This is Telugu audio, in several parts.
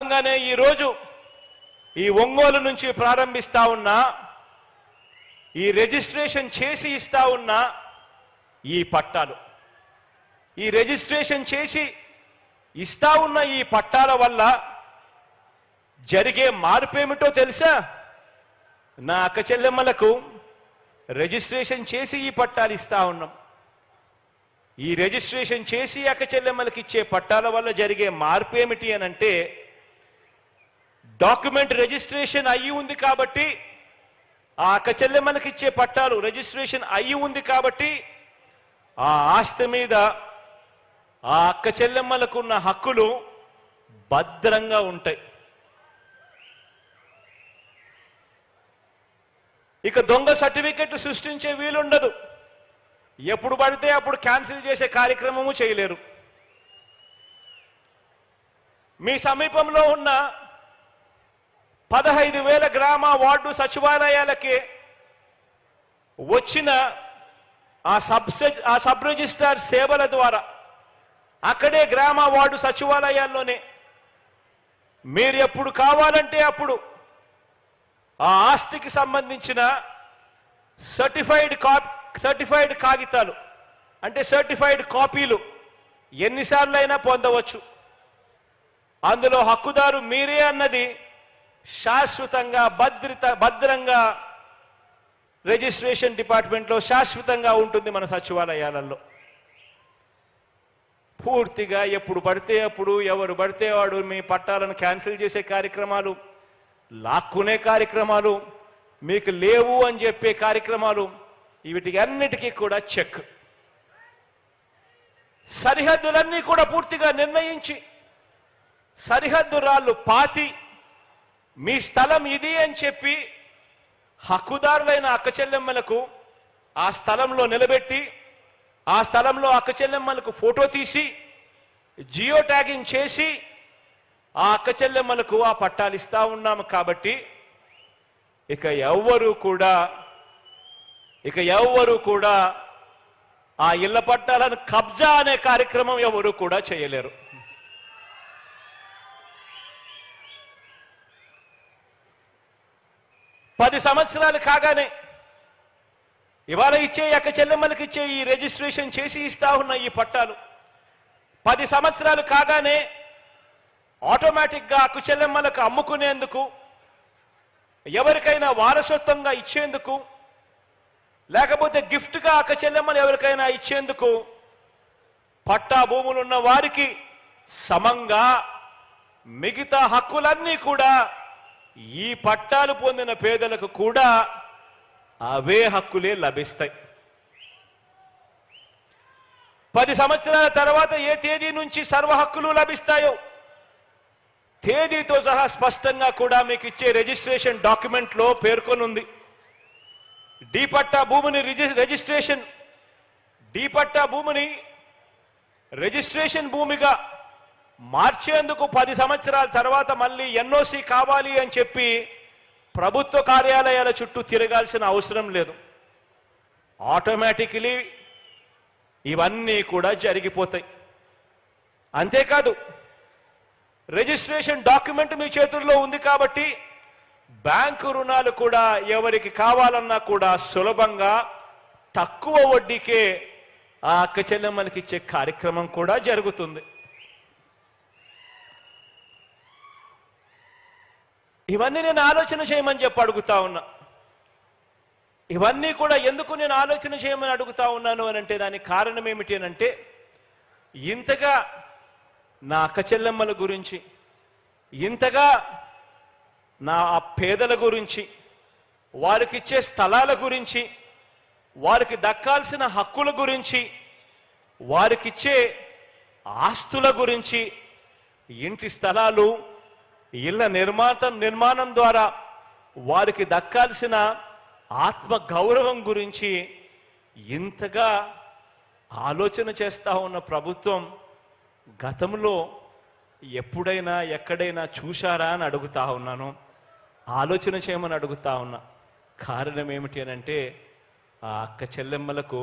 భాగంగానే ఈరోజు ఈ ఒంగోలు నుంచి ప్రారంభిస్తా ఉన్నా ఈ రిజిస్ట్రేషన్ చేసి ఇస్తా ఉన్న ఈ పట్టాలు, ఈ రిజిస్ట్రేషన్ చేసి ఇస్తా ఉన్న ఈ పట్టాల వల్ల జరిగే మార్పేమిటో తెలుసా? నా అక్క చెల్లెమ్మలకు రిజిస్ట్రేషన్ చేసి ఈ పట్టాలు ఇస్తా ఉన్నాం. ఈ రిజిస్ట్రేషన్ చేసి అక్క చెల్లెమ్మలకు ఇచ్చే పట్టాల వల్ల జరిగే మార్పేమిటి అని అంటే, డాక్యుమెంట్ రిజిస్ట్రేషన్ అయ్యి ఉంది కాబట్టి ఆ అక్క చెల్లెమ్మలకు ఇచ్చే పట్టాలు రిజిస్ట్రేషన్ అయ్యి ఉంది కాబట్టి ఆ ఆస్తి మీద ఆ అక్క చెల్లెమ్మలకు ఉన్న హక్కులు భద్రంగా ఉంటాయి. ఇక దొంగ సర్టిఫికెట్లు సృష్టించే వీలుండదు. ఎప్పుడు పడితే అప్పుడు క్యాన్సిల్ చేసే కార్యక్రమము చేయలేరు. మీ సమీపంలో ఉన్న 15,000 గ్రామ వార్డు సచివాలయాలకి వచ్చిన ఆ సబ్ రిజిస్ట్రార్ సేవల ద్వారా అక్కడే గ్రామ వార్డు సచివాలయాల్లోనే మీరు ఎప్పుడు కావాలంటే అప్పుడు ఆ ఆస్తికి సంబంధించిన సర్టిఫైడ్ కాగితాలు అంటే సర్టిఫైడ్ కాపీలు ఎన్నిసార్లు అయినా పొందవచ్చు. అందులో హక్కుదారు మీరే అన్నది శాశ్వతంగా భద్రంగా రిజిస్ట్రేషన్ డిపార్ట్మెంట్లో శాశ్వతంగా ఉంటుంది. మన సచివాలయాలలో పూర్తిగా ఎప్పుడు పడితే అప్పుడు ఎవరు పడితే వాడు మీ పట్టాలను క్యాన్సిల్ చేసే కార్యక్రమాలు, లాక్కునే కార్యక్రమాలు, మీకు లేవు అని చెప్పే కార్యక్రమాలు, వీటికి అన్నిటికీ కూడా చెక్. సరిహద్దులన్నీ కూడా పూర్తిగా నిర్ణయించి సరిహద్దు రాళ్ళు పాతి మీ స్థలం ఇది అని చెప్పి హక్కుదారులైన అక్క చెల్లెమ్మలకు ఆ స్థలంలో నిలబెట్టి ఆ స్థలంలో అక్క చెల్లెమ్మలకు ఫోటో తీసి జియో ట్యాగింగ్ చేసి ఆ అక్క చెల్లెమ్మలకు ఆ పట్టాలు ఇస్తా ఉన్నాము. కాబట్టి ఇక ఎవ్వరూ కూడా ఆ ఇళ్ల పట్టాలను కబ్జా అనే కార్యక్రమం ఎవరు కూడా చేయలేరు. పది సంవత్సరాలు కాగానే ఇవాళ ఇచ్చే అక్క చెల్లెమ్మలకు ఇచ్చే ఈ రిజిస్ట్రేషన్ చేసి ఇస్తా ఉన్న ఈ పట్టాలు 10 సంవత్సరాలు కాగానే ఆటోమేటిక్గా అక్క చెల్లెమ్మలకు అమ్ముకునేందుకు, ఎవరికైనా వారసత్వంగా ఇచ్చేందుకు, లేకపోతే గిఫ్ట్గా అక్క చెల్లెమ్మలు ఎవరికైనా ఇచ్చేందుకు పట్టా భూములు ఉన్న వారికి సమంగా మిగతా హక్కులన్నీ కూడా ఈ పట్టాలు పొందిన పేదలకు కూడా అవే హక్కులే లభిస్తాయి. 10 సంవత్సరాల తర్వాత ఏ తేదీ నుంచి సర్వ హక్కులు లభిస్తాయో తేదీతో సహా స్పష్టంగా కూడా మీకు ఇచ్చే రిజిస్ట్రేషన్ డాక్యుమెంట్లో పేర్కొనుంది. డి పట్టా భూమిని రిజిస్ట్రేషన్ భూమిగా మార్చేందుకు 10 సంవత్సరాల తర్వాత మళ్ళీ ఎన్ఓసి కావాలి అని చెప్పి ప్రభుత్వ కార్యాలయాల చుట్టూ తిరగాల్సిన అవసరం లేదు. ఆటోమేటికలీ ఇవన్నీ కూడా జరిగిపోతాయి. అంతేకాదు, రిజిస్ట్రేషన్ డాక్యుమెంట్ మీ చేతుల్లో ఉంది కాబట్టి బ్యాంకు రుణాలు కూడా ఎవరికి కావాలన్నా కూడా సులభంగా తక్కువ వడ్డీకే ఆ అక్క చెల్లెమ్మలకి ఇచ్చే కార్యక్రమం కూడా జరుగుతుంది. ఇవన్నీ నేను ఆలోచన చేయమని చెప్పి అడుగుతా ఉన్నా. ఇవన్నీ కూడా ఎందుకు నేను ఆలోచన చేయమని అడుగుతా ఉన్నాను అని అంటే దానికి కారణం ఏమిటి అని అంటే, ఇంతగా నా అక్క చెల్లెమ్మల గురించి, ఇంతగా నా పేదల గురించి, వారికి ఇచ్చే స్థలాల గురించి, వారికి దక్కాల్సిన హక్కుల గురించి, వారికిచ్చే ఆస్తుల గురించి, ఇంటి స్థలాలు, ఇళ్ల నిర్మాణం ద్వారా వారికి దక్కాల్సిన ఆత్మ గౌరవం గురించి ఇంతగా ఆలోచన చేస్తా ఉన్న ప్రభుత్వం గతంలో ఎప్పుడైనా ఎక్కడైనా చూశారా అని అడుగుతా ఉన్నాను. ఆలోచన చేయమని అడుగుతా ఉన్నా. కారణం ఏమిటి అని అంటే, ఆ అక్క చెల్లెమ్మలకు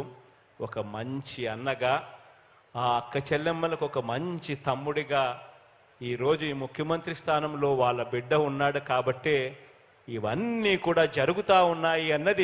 ఒక మంచి అన్నగా, ఆ అక్క చెల్లెమ్మలకు ఒక మంచి తమ్ముడిగా ఈరోజు ఈ ముఖ్యమంత్రి స్థానంలో వాళ్ళ బిడ్డ ఉన్నాడు కాబట్టే ఇవన్నీ కూడా జరుగుతూ ఉన్నాయి అన్నది